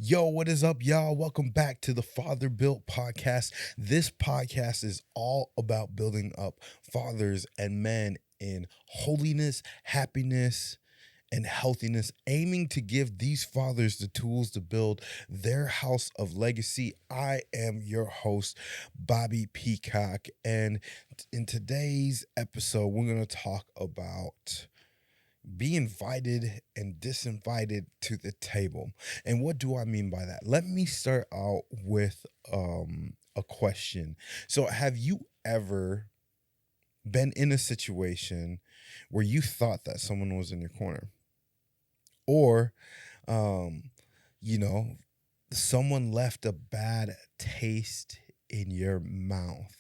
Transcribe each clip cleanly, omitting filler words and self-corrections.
Yo, what is up, y'all? Welcome back to the Father Built Podcast. This podcast is all about building up fathers and men in holiness, happiness, and healthiness, aiming to give these fathers the tools to build their house of legacy. I am your host, Bobby Peacock, and in today's episode, we're going to talk about be invited and disinvited to the table. And what do I mean by that? Let me start out with a question. So, have you ever been in a situation where you thought that someone was in your corner? Or, um, you know, someone left a bad taste in your mouth?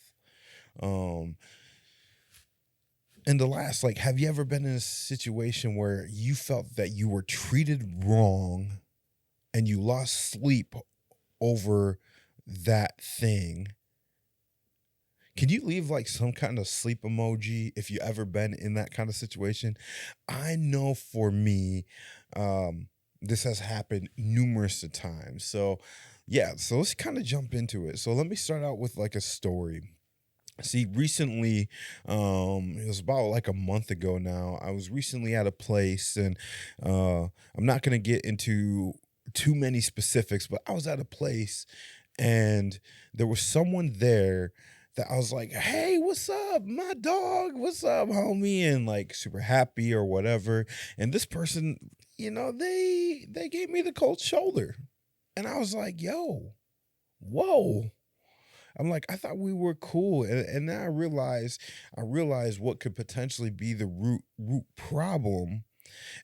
Um, and the last, like, have you ever been in a situation where you felt that you were treated wrong and you lost sleep over that thing? Can you leave like some kind of sleep emoji if you ever been in that kind of situation? I know for me, um, this has happened numerous of times. So, yeah, so let's kind of jump into it. So, let me start out with like a story. See, recently, it was about like a month ago now. I was recently at a place, and I'm not going to get into too many specifics, but I was at a place, and there was someone there that I was like, "Hey, what's up, my dog? What's up, homie?" And like super happy or whatever. And this person, they gave me the cold shoulder, and I was like, "Yo, whoa." I'm like, I thought we were cool, and now I realized what could potentially be the root problem.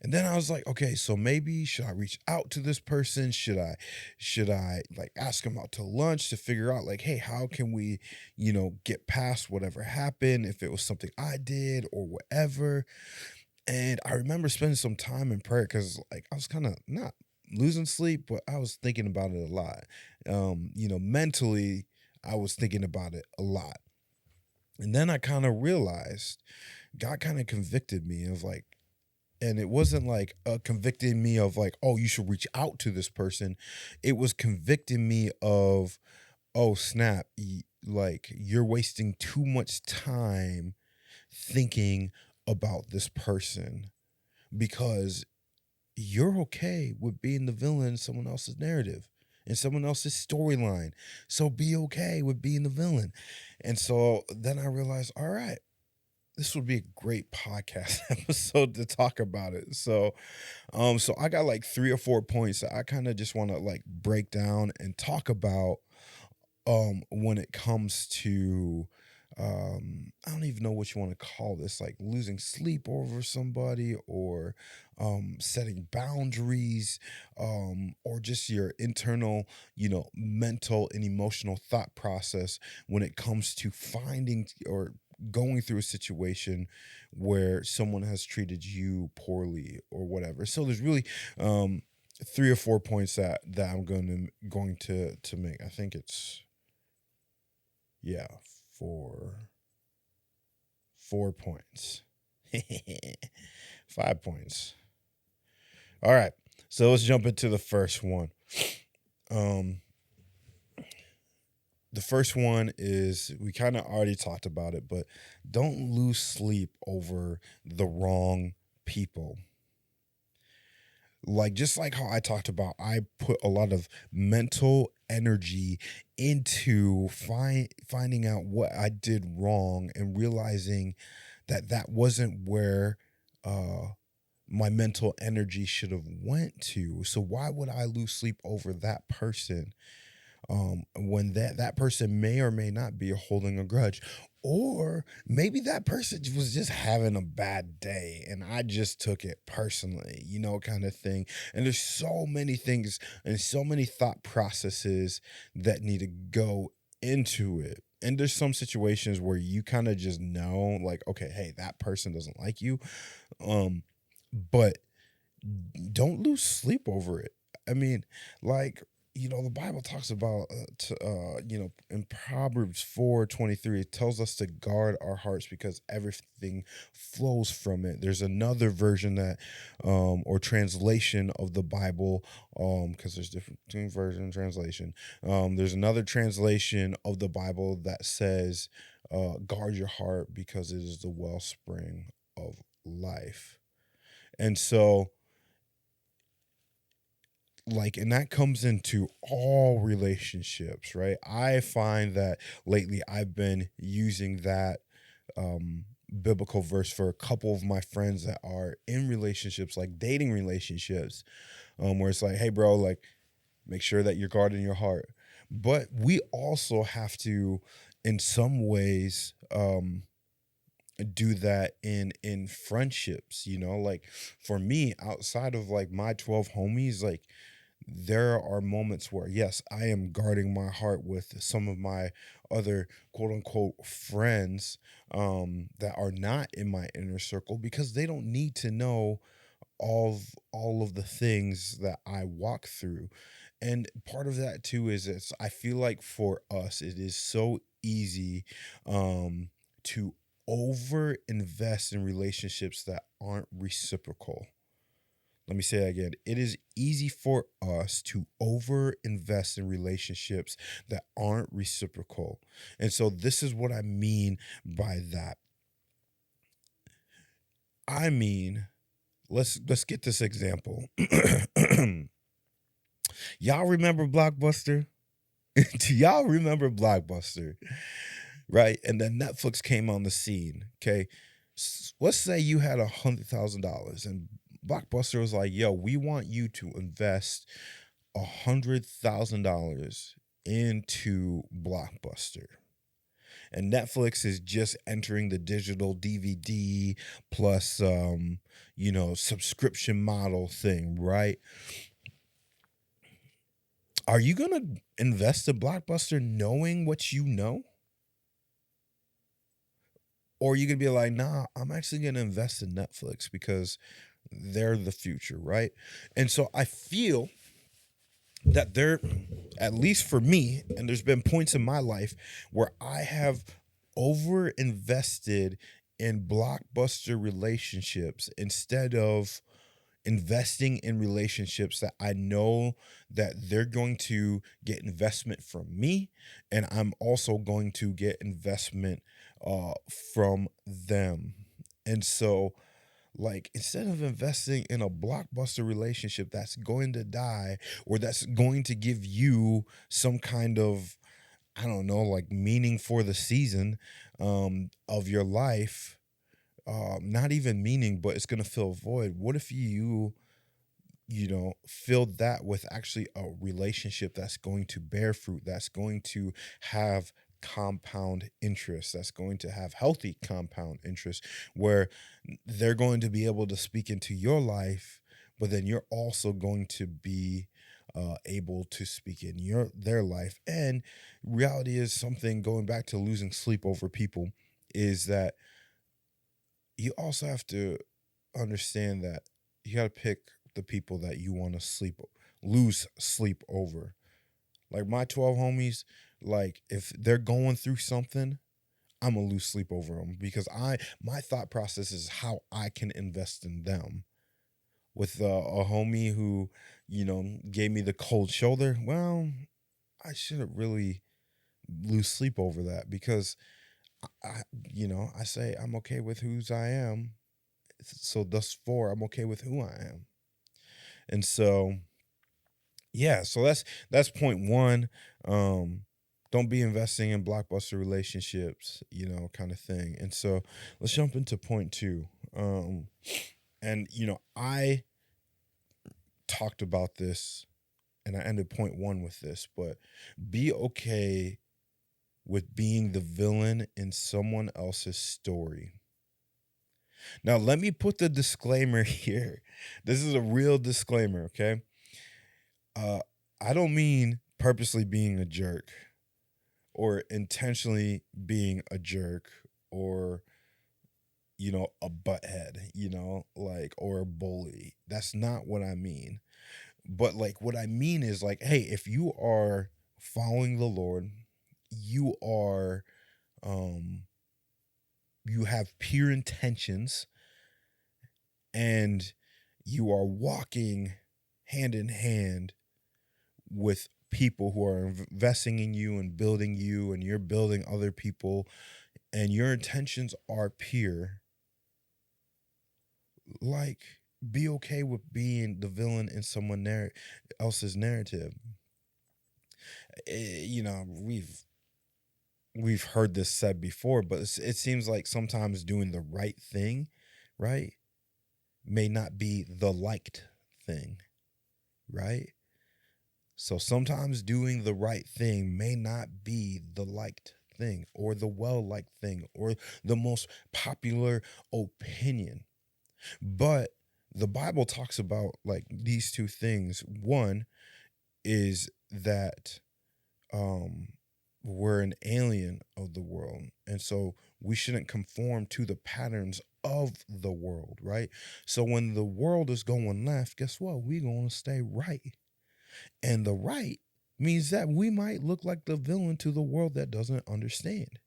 And then I was like, okay, so maybe should I reach out to this person? Should I like ask him out to lunch to figure out like, hey, how can we, get past whatever happened, if it was something I did or whatever. And I remember spending some time in prayer because like I was kind of not losing sleep, but I was thinking about it a lot. Mentally, I was thinking about it a lot. And then I kind of realized God kind of convicted me of like, and it wasn't like convicting me of like, oh, you should reach out to this person. It was convicting me of, oh, snap, like you're wasting too much time thinking about this person because you're okay with being the villain in someone else's narrative and someone else's storyline. So be okay with being the villain. And so then I realized, all right, this would be a great podcast episode to talk about it. So I got like 3 or 4 points that I kind of just want to like break down and talk about when it comes to I don't even know what you want to call this, like losing sleep over somebody or setting boundaries, or just your internal, mental and emotional thought process when it comes to finding or going through a situation where someone has treated you poorly or whatever. So there's really 3 or 4 points that I'm going to make. I think it's, yeah, 4 points. 5 points. All right. So let's jump into the first one. Um, the first one is we kind of already talked about it, but don't lose sleep over the wrong people. Like just like how I talked about, I put a lot of mental energy into finding out what I did wrong and realizing that that wasn't where uh my mental energy should have went to. So why would I lose sleep over that person, when that person may or may not be holding a grudge, or maybe that person was just having a bad day and I just took it personally, kind of thing. And there's so many things and so many thought processes that need to go into it. And there's some situations where you kind of just know, like, okay, hey, that person doesn't like you. But don't lose sleep over it. I mean, like, the Bible talks about, in Proverbs 4:23, it tells us to guard our hearts because everything flows from it. There's another version that, or translation of the Bible, because there's different between version and translation. There's another translation of the Bible that says, guard your heart because it is the wellspring of life. And so, and that comes into all relationships, right? I find that lately I've been using that biblical verse for a couple of my friends that are in relationships, like dating relationships, where it's like, hey bro, like, make sure that you're guarding your heart. But we also have to, in some ways, do that in friendships, like for me, outside of like my 12 homies, like there are moments where, yes, I am guarding my heart with some of my other quote unquote friends, that are not in my inner circle, because they don't need to know all of the things that I walk through. And part of that too is, I feel like for us it is so easy, to over invest in relationships that aren't reciprocal. Let me say that again. It is easy for us to over invest in relationships that aren't reciprocal. And so this is what I mean by that. I mean, let's get this example. Y'all remember Blockbuster? Do y'all remember Blockbuster? Right? And then Netflix came on the scene. Okay. Let's say you had $100,000 and Blockbuster was like, yo, we want you to invest $100,000 into Blockbuster. And Netflix is just entering the digital DVD plus, subscription model thing, right? Are you going to invest in Blockbuster knowing what you know? Or are you going to be like, nah, I'm actually going to invest in Netflix because they're the future, right? And so I feel that there, at least for me, and there's been points in my life where I have over invested in Blockbuster relationships instead of investing in relationships that I know that they're going to get investment from me, and I'm also going to get investment from them. And so, like, instead of investing in a Blockbuster relationship that's going to die, or that's going to give you some kind of, I don't know, like meaning for the season, of your life, not even meaning, but it's going to fill a void. What if fill that with actually a relationship that's going to bear fruit, that's going to have compound interest, that's going to have healthy compound interest, where they're going to be able to speak into your life, but then you're also going to be able to speak in their life. And reality is, something going back to losing sleep over people, is that you also have to understand that you got to pick the people that you want to lose sleep over. Like my 12 homies, like if they're going through something, I'm gonna lose sleep over them, because my thought process is how I can invest in them. With a homie who, gave me the cold shoulder, well, I shouldn't really lose sleep over that, because I say I'm okay with whose I am. So thus far, I'm okay with who I am. And so, yeah, so that's point one. Don't be investing in Blockbuster relationships, kind of thing. And so let's jump into point two. And I talked about this, and I ended point one with this, but be okay with being the villain in someone else's story. Now, let me put the disclaimer here. This is a real disclaimer, okay? Uh, I don't mean purposely being a jerk, or intentionally being a jerk, or, a butthead, like, or a bully. That's not what I mean. But like what I mean is like, hey, if you are following the Lord, you are um you have pure intentions, and you are walking hand in hand with people who are investing in you and building you, and you're building other people, and your intentions are pure, like, be okay with being the villain in else's narrative. You know, we've heard this said before, but it seems like sometimes doing the right thing, right, may not be the liked thing, right? So sometimes doing the right thing may not be the liked thing or the well liked thing or the most popular opinion. But the Bible talks about like these two things. One is that um we're an alien of the world, and so we shouldn't conform to the patterns of the world, right? So when the world is going left, guess what? We're going to stay right. And the right means that we might look like the villain to the world that doesn't understand.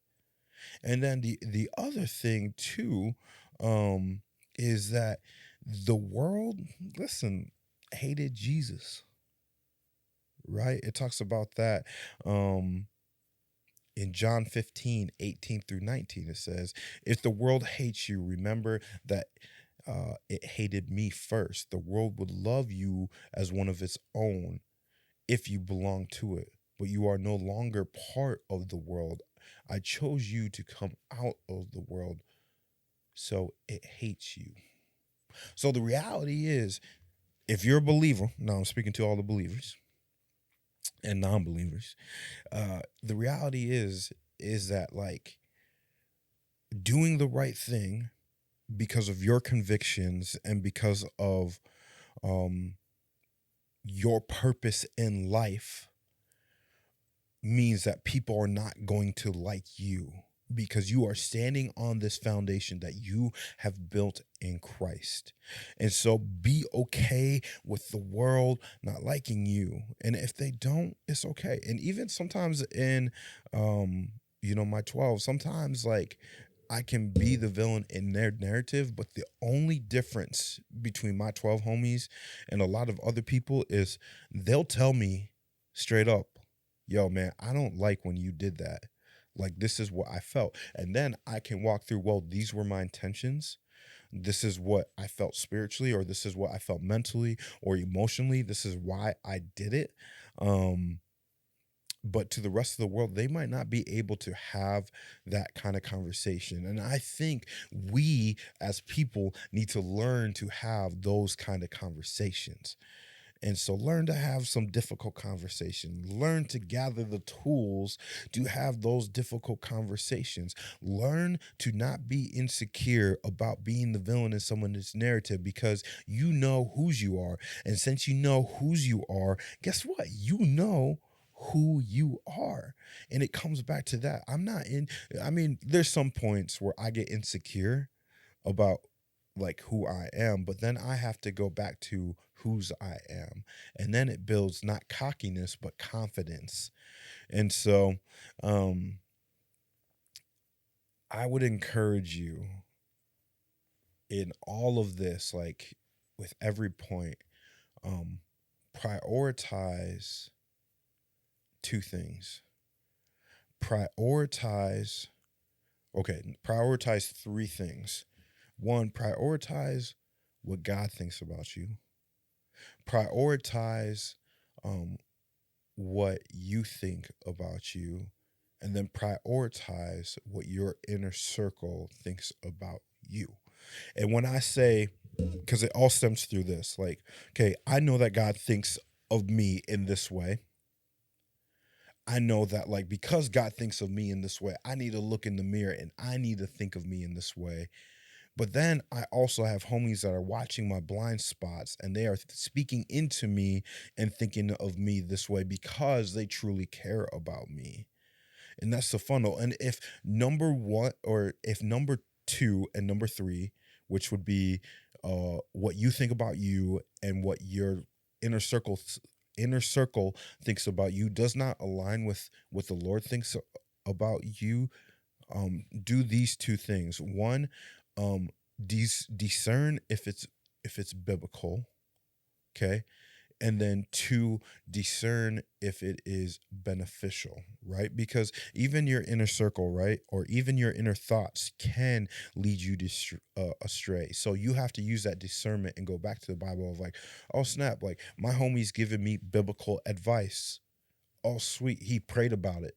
And then the other thing too, um, is that the world, listen, hated Jesus, right? It talks about that in John 15:18 through 19. It says, if the world hates you, remember that it hated me first. The world would love you as one of its own if you belong to it, but you are no longer part of the world. I chose you to come out of the world, so it hates you. So the reality is, if you're a believer, now I'm speaking to all the believers and non-believers, the reality is that like doing the right thing because of your convictions and because of um your purpose in life means that people are not going to like you because you are standing on this foundation that you have built in Christ. And so be okay with the world not liking you. And if they don't, it's okay. And even sometimes in my 12, sometimes like I can be the villain in their narrative, but the only difference between my 12 homies and a lot of other people is they'll tell me straight up, yo, man, I don't like when you did that. Like, this is what I felt. And then I can walk through, well, these were my intentions. This is what I felt spiritually, or this is what I felt mentally or emotionally. This is why I did it. Um, but to the rest of the world, they might not be able to have that kind of conversation. And I think we as people need to learn to have those kind of conversations. And so learn to have some difficult conversation. Learn to gather the tools to have those difficult conversations. Learn to not be insecure about being the villain in someone's narrative because you know whose you are. And since you know whose you are, guess what? You know who you are. And it comes back to that. I mean, there's some points where I get insecure about like who I am, but then I have to go back to whose I am. And then it builds not cockiness, but confidence. And so um I would encourage you in all of this, like with every point, um, prioritize two things. Prioritize, prioritize three things. One, prioritize what God thinks about you. Prioritize um, what you think about you, and then prioritize what your inner circle thinks about you. And when I say, because it all stems through this, like, okay, I know that God thinks of me in this way. I know that, like, because God thinks of me in this way, I need to look in the mirror and I need to think of me in this way. But then I also have homies that are watching my blind spots and they are speaking into me and thinking of me this way because they truly care about me. And that's the funnel. And if number one, or if number two and number three, which would be what you think about you and what your inner circle inner circle thinks about you does not align with what the Lord thinks about you, do these two things. One, um discern if it's biblical, okay? And then two, discern if it is beneficial, right? Because even your inner circle, right, or even your inner thoughts can lead you astray. So you have to use that discernment and go back to the Bible of like, oh snap, like my homie's giving me biblical advice. Oh sweet, he prayed about it.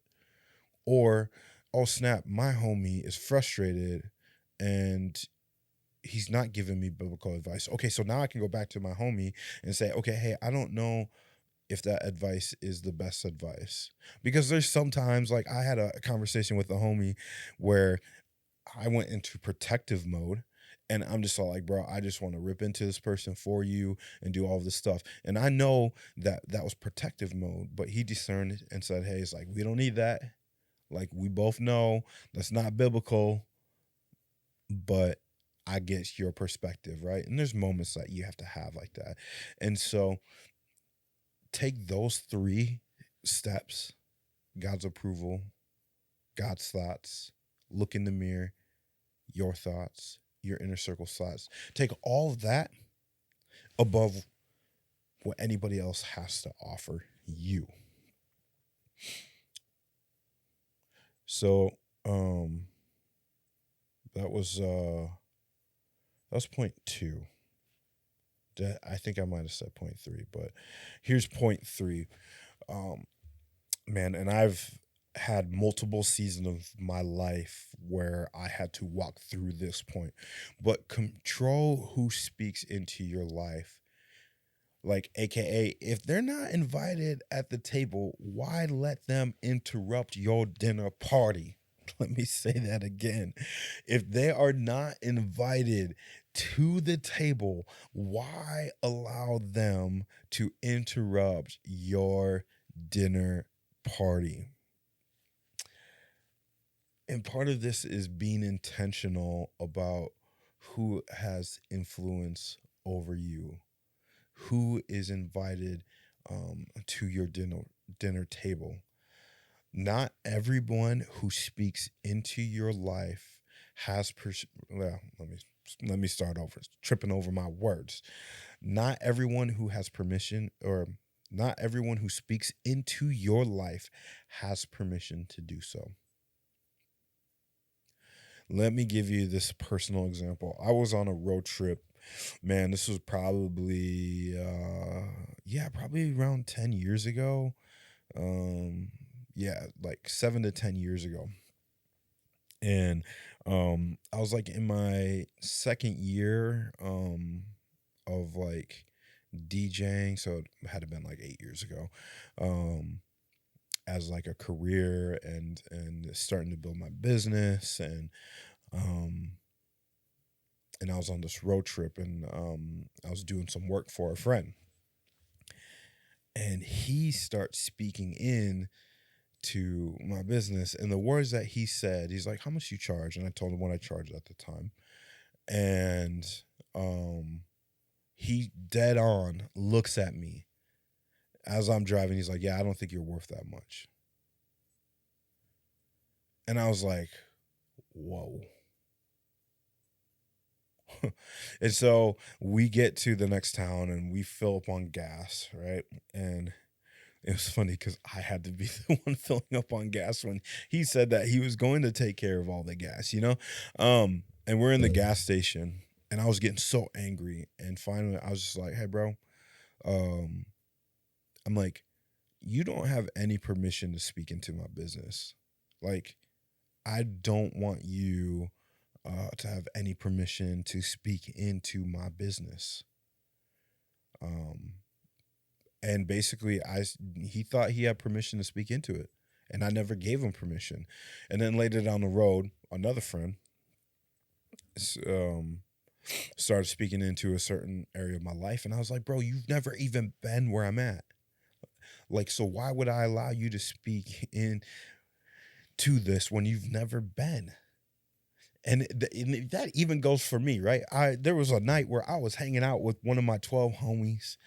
Or oh snap, my homie is frustrated and he's not giving me biblical advice. Okay, so now I can go back to my homie and say, okay, hey, I don't know if that advice is the best advice. Because there's sometimes, like, I had a conversation with a homie where I went into protective mode. And I'm just all like, bro, I just want to rip into this person for you and do all this stuff. And I know that that was protective mode, but he discerned and said, hey, it's like, we don't need that. Like, we both know that's not biblical, but I get your perspective, right? And there's moments that you have to have like that. And so take those three steps: God's approval, God's thoughts, look in the mirror, your thoughts, your inner circle thoughts. Take all of that above what anybody else has to offer you. So, that was point two. I think I might have said point three, but here's point three. Um, Man, and I've had multiple seasons of my life where I had to walk through this point. But control who speaks into your life. Like, AKA, if they're not invited at the table, why let them interrupt your dinner party? Let me say that again. If they are not invited to the table, why allow them to interrupt your dinner party? And part of this is being intentional about who has influence over you, who is invited to your dinner table. Not everyone who speaks into your life has well, let me start over, tripping over my words. Not everyone who has permission, or not everyone who speaks into your life has permission to do so. Let me give you this personal example. I was on a road trip. Man, this was probably probably around 10 years ago. Yeah, like 7 to 10 years ago. And I was like in my second year of like DJing, so it had to been like 8 years ago. As like a career and starting to build my business, um and I was on this road trip, and I was doing some work for a friend, and he starts speaking in to my business, and the words that he said, he's like, how much you charge? And I told him what I charged at the time. And he dead on looks at me as I'm driving. He's like, yeah, I don't think you're worth that much. And I was like, whoa. And so we get to the next town and we fill up on gas, right? And it was funny because I had to be the one filling up on gas when he said that he was going to take care of all the gas, you know? And we're in the gas station, and I was getting so angry. And finally, I was just like, hey, bro, um, I'm like, you don't have any permission to speak into my business. Like, I don't want you to have any permission to speak into my business. And basically, he thought he had permission to speak into it, and I never gave him permission. And then later down the road, another friend started speaking into a certain area of my life, and I was like, bro, you've never even been where I'm at. Like, so why would I allow you to speak in to this when you've never been? And that even goes for me, right? There was a night where I was hanging out with one of my 12 homies,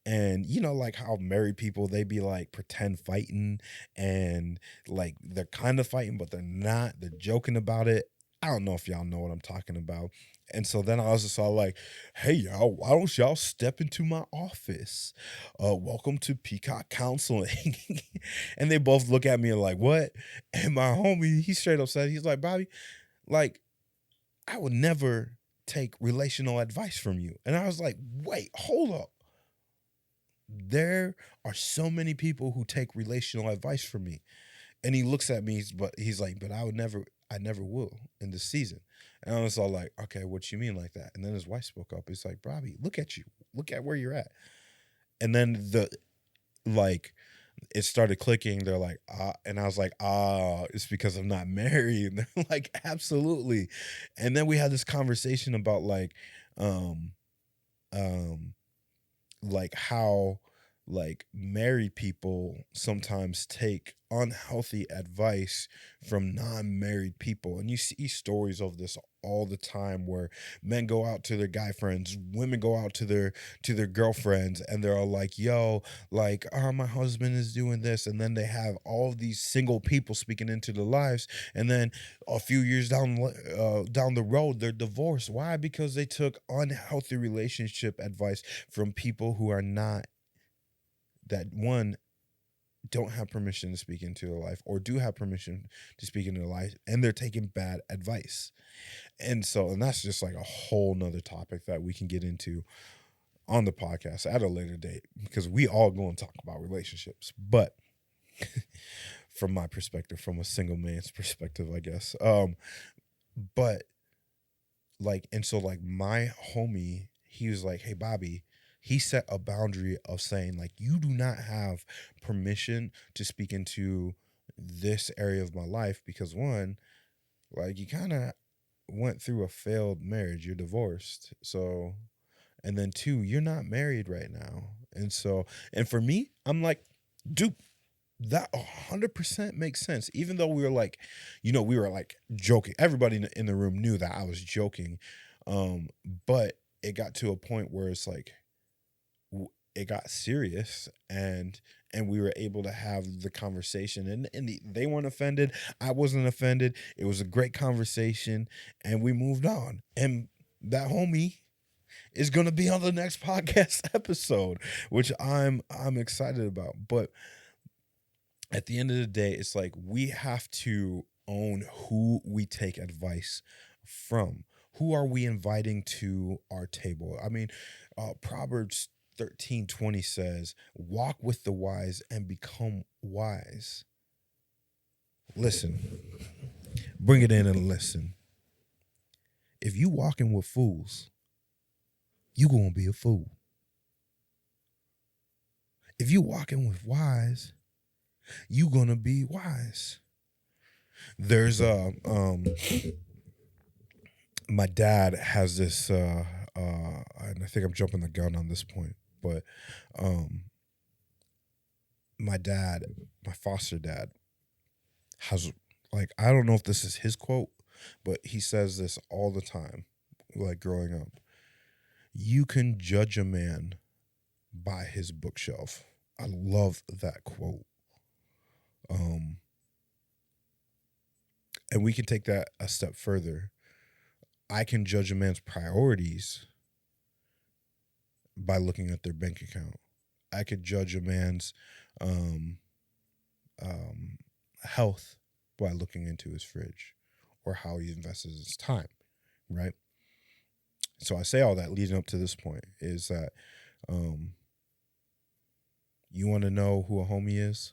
and you know, like how married people, they be like pretend fighting, and like they're kind of fighting, but they're not. They're joking about it. I don't know if y'all know what I'm talking about. And so then I was just all like, "Hey y'all, why don't y'all step into my office? Welcome to Peacock Counseling." And they both look at me like, "What?" And my homie, he straight up said, he's like, "Bobby, like, I would never take relational advice from you." And I was like, "Wait, hold up. There are so many people who take relational advice from me." And he looks at me, but he's like, "But I never will in this season." And I was all like, "Okay, what you mean like that?" And then his wife spoke up. He's like, "Bobby, look at you. Look at where you're at." And then like, it started clicking. They're like, and I was like, it's because I'm not married. And they're like, absolutely. And then we had this conversation about um, um, like how like married people sometimes take unhealthy advice from non-married people, and you see stories of this all the time where men go out to their guy friends, women go out to their girlfriends, and they're all like, "Yo, like, my husband is doing this," and then they have all of these single people speaking into their lives, and then a few years down the road, they're divorced. Why? Because they took unhealthy relationship advice from people who are not, that one, don't have permission to speak into their life, or do have permission to speak into their life, and they're taking bad advice. And that's just like a whole nother topic that we can get into on the podcast at a later date, because we all go and talk about relationships. But from my perspective, from a single man's perspective, I guess. But like, and so like my homie, he was like, "Hey Bobby," he set a boundary of saying like, "You do not have permission to speak into this area of my life, because one, like, you kind of went through a failed marriage, you're divorced, so, and then two, you're not married right now." And so, and for me, I'm like, dude, that 100% makes sense. Even though we were like, we were like joking. Everybody in the room knew that I was joking. Um, but it got to a point where it's like, it got serious, and we were able to have the conversation, and they weren't offended. I wasn't offended. It was a great conversation, and we moved on. And that homie is going to be on the next podcast episode, which I'm excited about. But at the end of the day, it's like we have to own who we take advice from. Who are we inviting to our table? I mean, Proverbs 13:20 says, "Walk with the wise and become wise." Listen, bring it in and listen. If you walking with fools, you gonna be a fool. If you walking with wise, you gonna be wise. There's my dad has this and I think I'm jumping the gun on this point, but um my dad, my foster dad, has, like, I don't know if this is his quote, but he says this all the time, like growing up. "You can judge a man by his bookshelf." I love that quote. Um and we can take that a step further. I can judge a man's priorities by looking at their bank account. I could judge a man's um, um, health by looking into his fridge, or how he invests his time, right? So I say all that leading up to this point is that, um, you want to know who a homie is?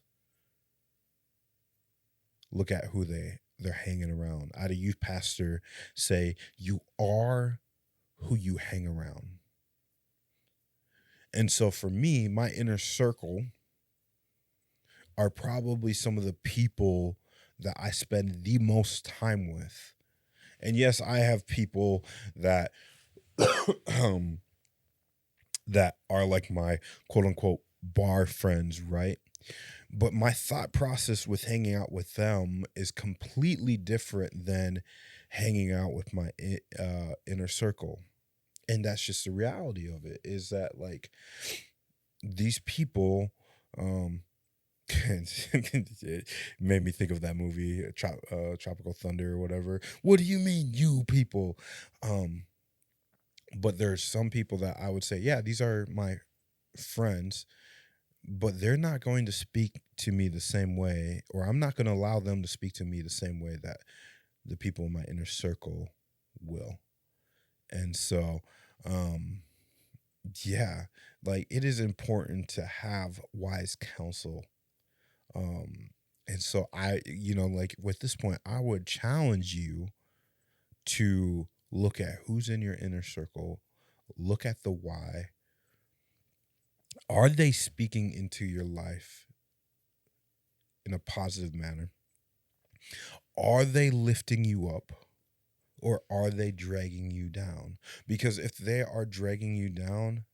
Look at who they're hanging around. I had a youth pastor say, "You are who you hang around." And so for me, my inner circle are probably some of the people that I spend the most time with. And yes, I have people that um that are like my quote unquote bar friends, right? But my thought process with hanging out with them is completely different than hanging out with my inner circle. And that's just the reality of it, is that like these people, um it made me think of that movie, Tropical Thunder or whatever. What do you mean, you people? Um, but there's some people that I would say, yeah, these are my friends, but they're not going to speak to me the same way, or I'm not going to allow them to speak to me the same way that the people in my inner circle will. And so, um, yeah, like it is important to have wise counsel. Um, and so like with this point, I would challenge you to look at who's in your inner circle, look at the why. Are they speaking into your life in a positive manner? Are they lifting you up, or are they dragging you down? Because if they are dragging you down,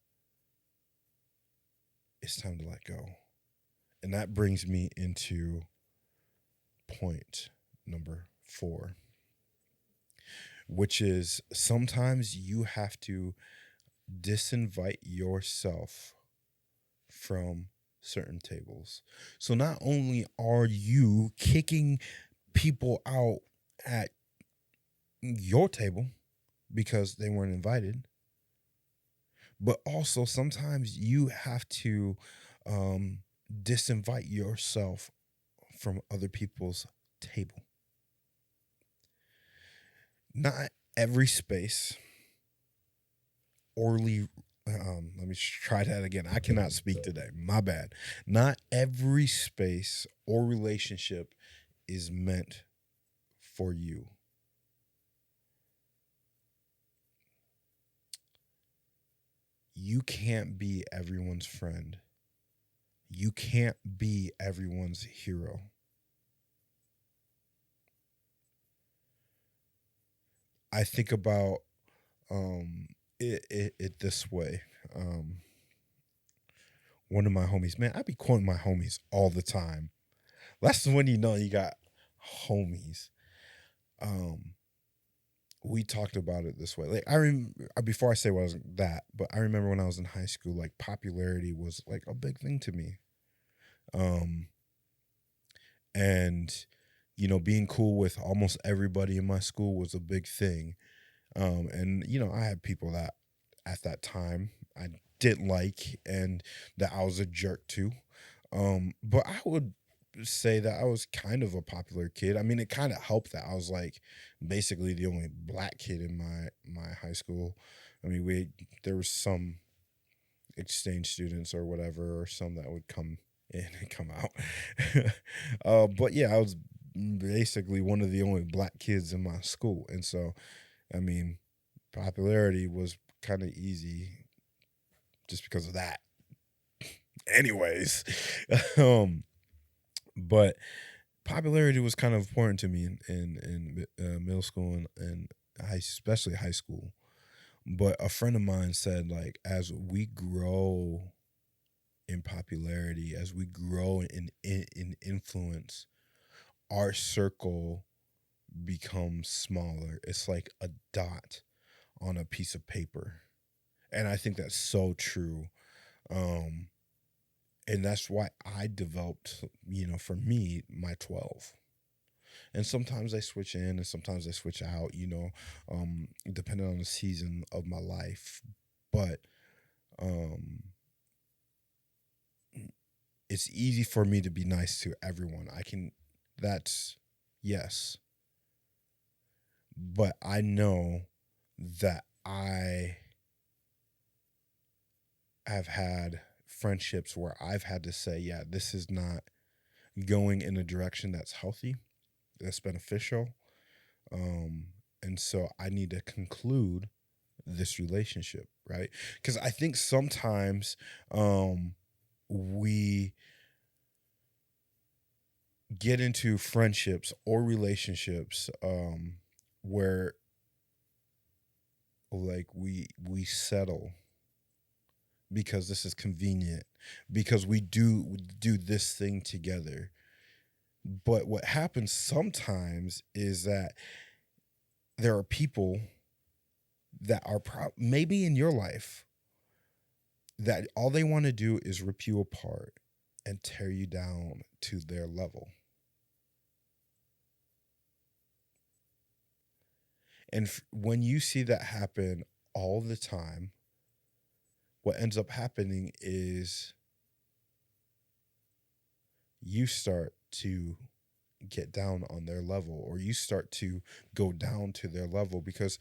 it's time to let go. And that brings me into point number 4, which is sometimes you have to disinvite yourself from certain tables. So not only are you kicking people out at your table because they weren't invited, but also sometimes you have to um, disinvite yourself from other people's table. Not every space orally let me try that again. I cannot speak today. My bad. Not every space or relationship is meant for you. You can't be everyone's friend. You can't be everyone's hero. I think about it this way. Um, One of my homies, man, I be quoting my homies all the time. That's when you know you got homies. Um, we talked about it this way. Like before I say what I was that, but I remember when I was in high school, like popularity was like a big thing to me. Um, and being cool with almost everybody in my school was a big thing. And I had people that at that time I didn't like and that I was a jerk to. But I would say that I was kind of a popular kid. I mean, it kind of helped that I was like basically the only black kid in my high school. I mean, there was some exchange students or whatever, or some that would come in and come out. But yeah, I was basically one of the only black kids in my school, and so I mean, popularity was kind of easy just because of that. Anyways, um, but popularity was kind of important to me in middle school and especially high school. But a friend of mine said, like, as we grow in popularity, as we grow in influence, our circle becomes smaller. It's like a dot on a piece of paper. And I think that's so true. Um, and that's why I developed, for me, my 12. And sometimes I switch in and sometimes I switch out, depending on the season of my life. But um, it's easy for me to be nice to everyone. That's, yes. But I know that I have had friendships where I've had to say, yeah, this is not going in a direction that's healthy, that's beneficial. Um, and so I need to conclude this relationship, right? Because I think sometimes we get into friendships or relationships where like we settle because this is convenient, because we do this thing together. But what happens sometimes is that there are people that are maybe in your life that all they want to do is rip you apart and tear you down to their level. And when you see that happen all the time, what ends up happening is you start to get down on their level, or you start to go down to their level, because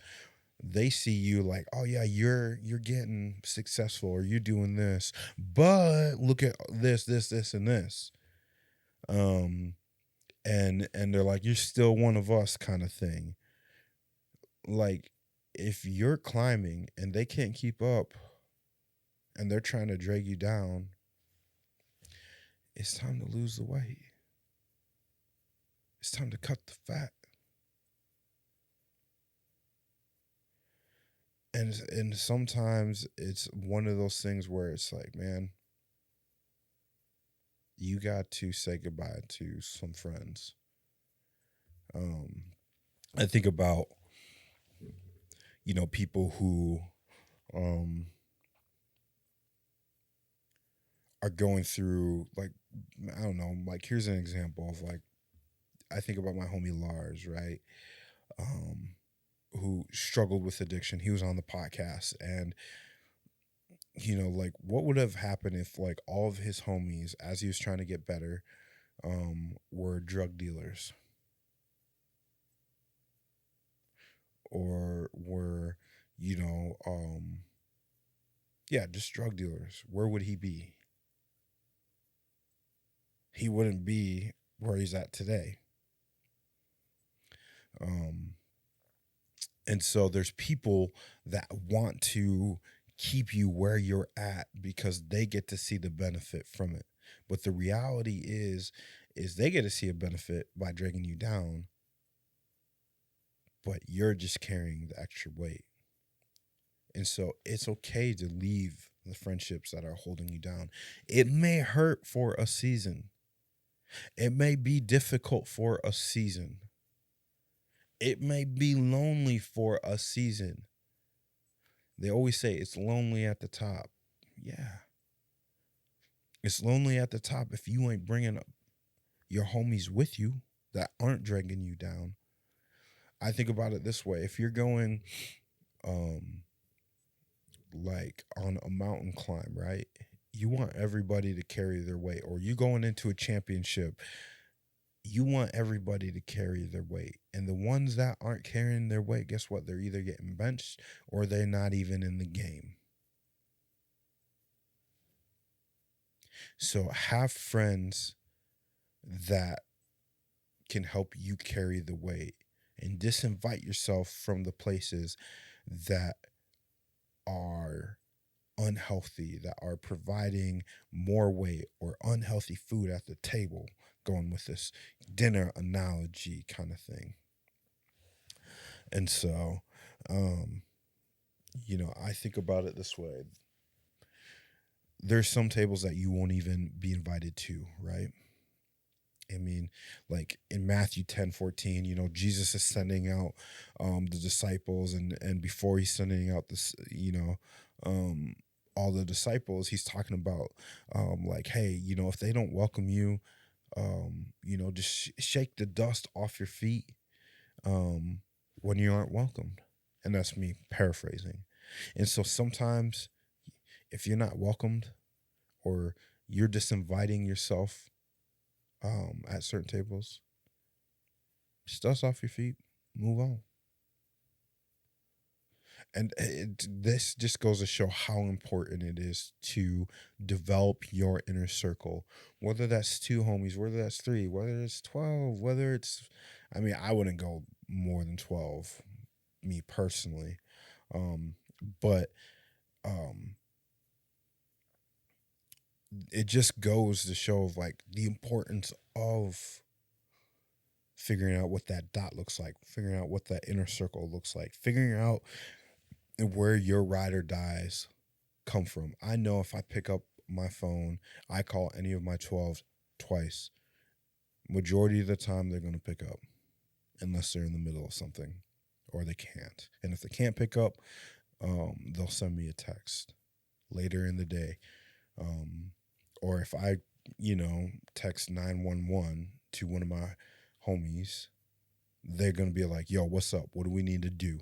they see you like, oh yeah, you're getting successful, or you're doing this, but look at this and this. And they're like, you're still one of us, kind of thing. Like, if you're climbing and they can't keep up and they're trying to drag you down, it's time to lose the weight. It's time to cut the fat. And sometimes it's one of those things where it's like, man, you got to say goodbye to some friends. I think about, people who are going through, like, I don't know, like, here's an example of, like, I think about my homie Lars, right? Who struggled with addiction. He was on the podcast, and like, what would have happened if, like, all of his homies, as he was trying to get better, were drug dealers, or were, just drug dealers? Where would he be? He wouldn't be where he's at today. And so there's people that want to keep you where you're at because they get to see the benefit from it. But the reality is they get to see a benefit by dragging you down, but you're just carrying the extra weight. And so it's okay to leave the friendships that are holding you down. It may hurt for a season. It may be difficult for a season. It may be lonely for a season. They always say it's lonely at the top. Yeah. It's lonely at the top if you ain't bringing up your homies with you that aren't dragging you down. I think about it this way. If you're going like on a mountain climb, right? You want everybody to carry their weight. Or you going into a championship, you want everybody to carry their weight. And the ones that aren't carrying their weight, guess what? They're either getting benched or they're not even in the game. So have friends that can help you carry the weight, and disinvite yourself from the places that are unhealthy, that are providing more weight or unhealthy food at the table, going with this dinner analogy kind of thing. And so, I think about it this way. There's some tables that you won't even be invited to, right? I mean, like in Matthew 10:14, Jesus is sending out the disciples, and before he's sending out this, all the disciples, he's talking about like, hey, if they don't welcome you, just shake the dust off your feet when you aren't welcomed. And that's me paraphrasing. And so sometimes if you're not welcomed, or you're disinviting yourself at certain tables, just dust off your feet, move on. And this just goes to show how important it is to develop your inner circle, whether that's 2 homies, whether that's 3, whether it's 12, whether it's, I wouldn't go more than 12, me personally. But it just goes to show of like the importance of figuring out what that dot looks like, figuring out what that inner circle looks like, figuring out where your ride or dies come from. I know if I pick up my phone, I call any of my 12s twice, majority of the time they're going to pick up, unless they're in the middle of something or they can't. And if they can't pick up, they'll send me a text later in the day. Or if I, text 911 to one of my homies, they're going to be like, yo, what's up? What do we need to do?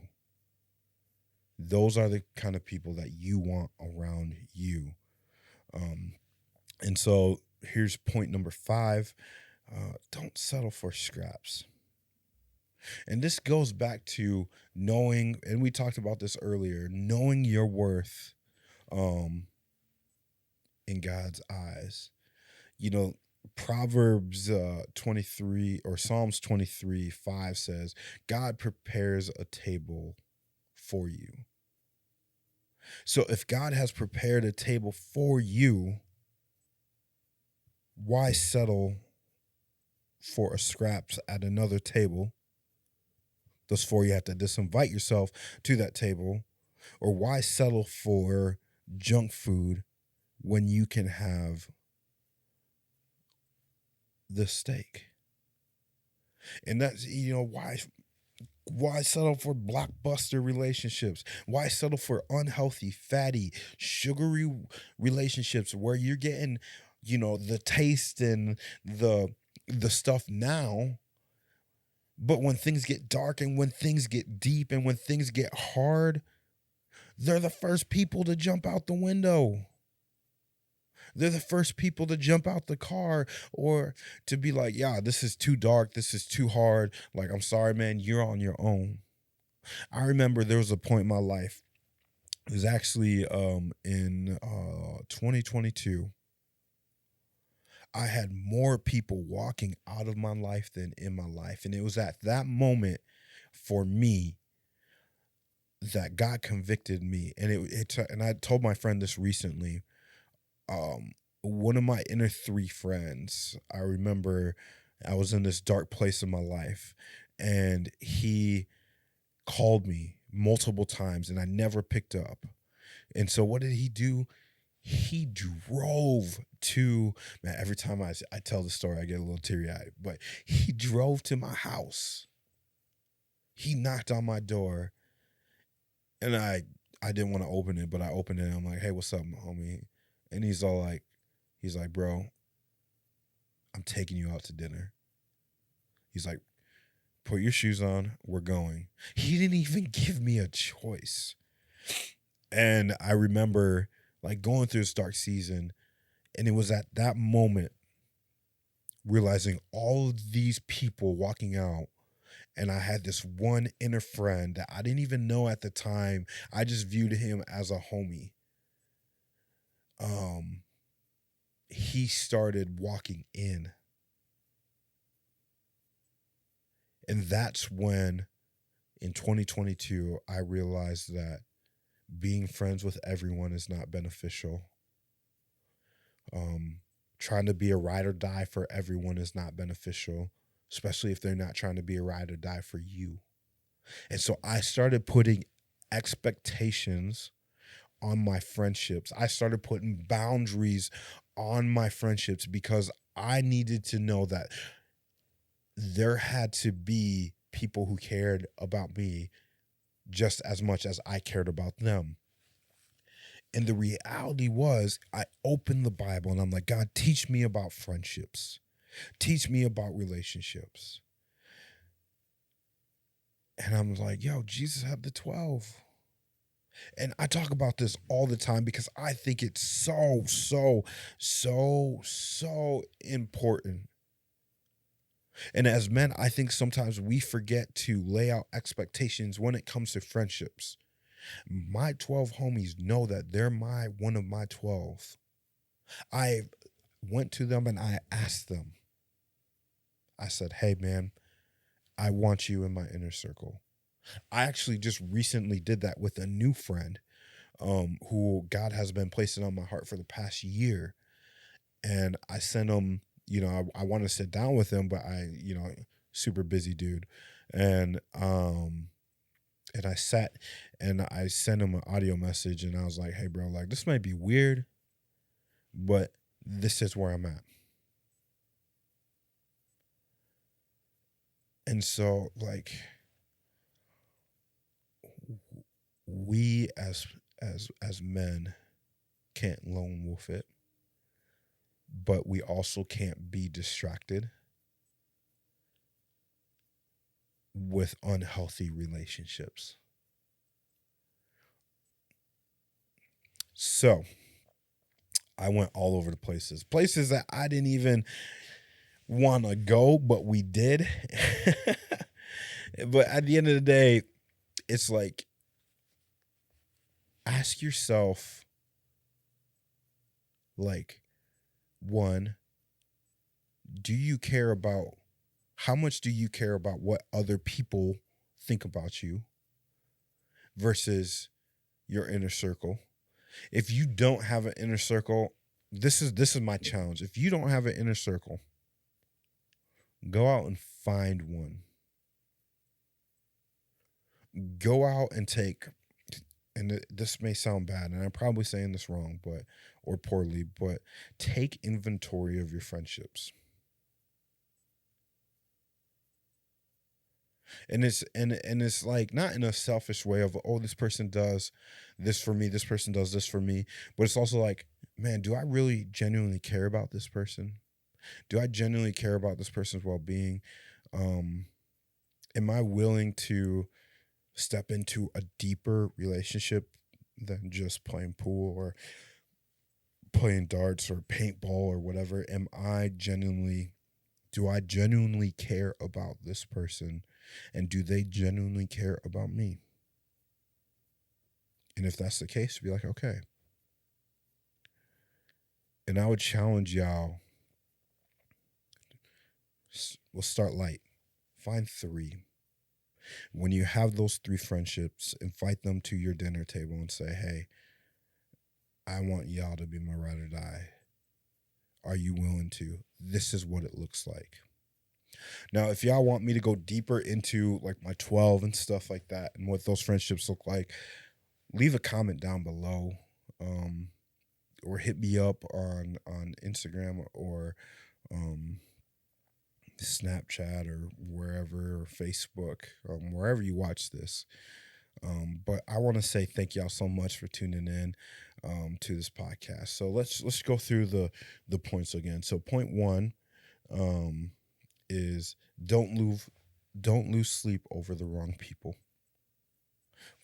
Those are the kind of people that you want around you. And so here's point number 5. Don't settle for scraps. And this goes back to knowing, and we talked about this earlier, knowing your worth in God's eyes. Proverbs 23 or Psalms 23:5 says, God prepares a table for you. So if God has prepared a table for you, why settle for a scraps at another table? Thus, for you have to disinvite yourself to that table. Or why settle for junk food when you can have the steak? And that's, why settle for blockbuster relationships? Why settle for unhealthy, fatty, sugary relationships where you're getting, the taste and the stuff now, but when things get dark and when things get deep and when things get hard, they're the first people to jump out the window. They're the first people to jump out the car or to be like, yeah, this is too dark. This is too hard. Like, I'm sorry, man, you're on your own. I remember there was a point in my life. It was actually in 2022. I had more people walking out of my life than in my life. And it was at that moment for me that God convicted me. And and I told my friend this recently. One of my inner 3 friends, I remember I was in this dark place in my life, and he called me multiple times and I never picked up. And so what did he do? He drove to, man, every time I tell the story, I get a little teary-eyed, but he drove to my house. He knocked on my door, and I didn't want to open it, but I opened it, and I'm like, hey, what's up, homie? And he's like, bro, I'm taking you out to dinner. He's like, put your shoes on, we're going. He didn't even give me a choice. And I remember like going through this dark season, and it was at that moment realizing all of these people walking out, and I had this one inner friend that I didn't even know at the time. I just viewed him as a homie. He started walking in. And that's when, in 2022, I realized that being friends with everyone is not beneficial. Trying to be a ride or die for everyone is not beneficial, especially if they're not trying to be a ride or die for you. And so I started putting expectations on my friendships. I started putting boundaries on my friendships because I needed to know that there had to be people who cared about me just as much as I cared about them. And the reality was, I opened the Bible and I'm like, God, teach me about friendships. Teach me about relationships. And I'm like, yo, Jesus had the 12. And I talk about this all the time because I think it's so important. And as men, I think sometimes we forget to lay out expectations when it comes to friendships. My 12 homies know that they're one of my 12. I went to them and I asked them. I said, hey, man, I want you in my inner circle. I actually just recently did that with a new friend who God has been placing on my heart for the past year. And I sent him, I want to sit down with him, but super busy dude. And I sat and I sent him an audio message and I was like, hey, bro, like this might be weird, but this is where I'm at. And so like, we as men can't lone wolf it, but we also can't be distracted with unhealthy relationships. So I went all over the places that I didn't even want to go, but we did. But at the end of the day, it's like, ask yourself, like, one, do you care about, how much do you care about what other people think about you versus your inner circle? If you don't have an inner circle, this is my challenge. If you don't have an inner circle, go out and find one. Go out and take, and this may sound bad, and I'm probably saying this wrong, but or poorly, but take inventory of your friendships. And it's like, not in a selfish way of, oh, this person does this for me, this person does this for me, but it's also like, man, do I really genuinely care about this person? Do I genuinely care about this person's well-being? Um, am I willing to step into a deeper relationship than just playing pool or playing darts or paintball or whatever? Do I genuinely care about this person, and do they genuinely care about me? And if that's the case, be like, okay. And I would challenge y'all, we'll start light. Find 3. When you have those 3 friendships, invite them to your dinner table and say, hey, I want y'all to be my ride or die. Are you willing to? This is what it looks like. Now, if y'all want me to go deeper into like my 12 and stuff like that and what those friendships look like, leave a comment down below, or hit me up on Instagram or Snapchat or wherever, or Facebook, wherever you watch this. But I want to say thank y'all so much for tuning in to this podcast. So let's go through the points again. So point 1 is don't lose sleep over the wrong people.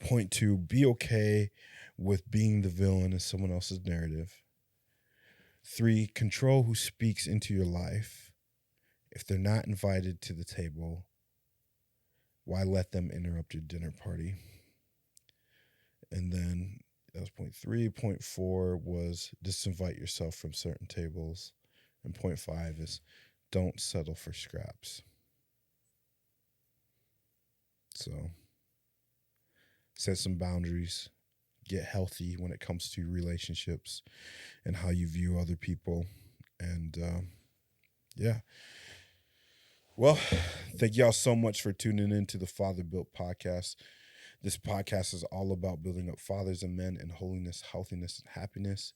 Point 2, be okay with being the villain in someone else's narrative. 3, control who speaks into your life. If they're not invited to the table, why let them interrupt your dinner party? And then that was point 3. Point 4 was disinvite yourself from certain tables. And point 5 is don't settle for scraps. So set some boundaries, get healthy when it comes to relationships and how you view other people. And yeah. Well, thank y'all so much for tuning in to the Father Built podcast. This podcast is all about building up fathers and men in holiness, healthiness, and happiness,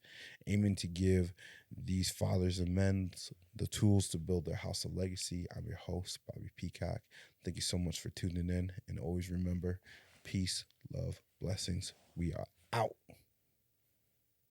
aiming to give these fathers and men the tools to build their house of legacy. I'm your host, Bobby Peacock. Thank you so much for tuning in, and always remember, peace, love, blessings. We are out.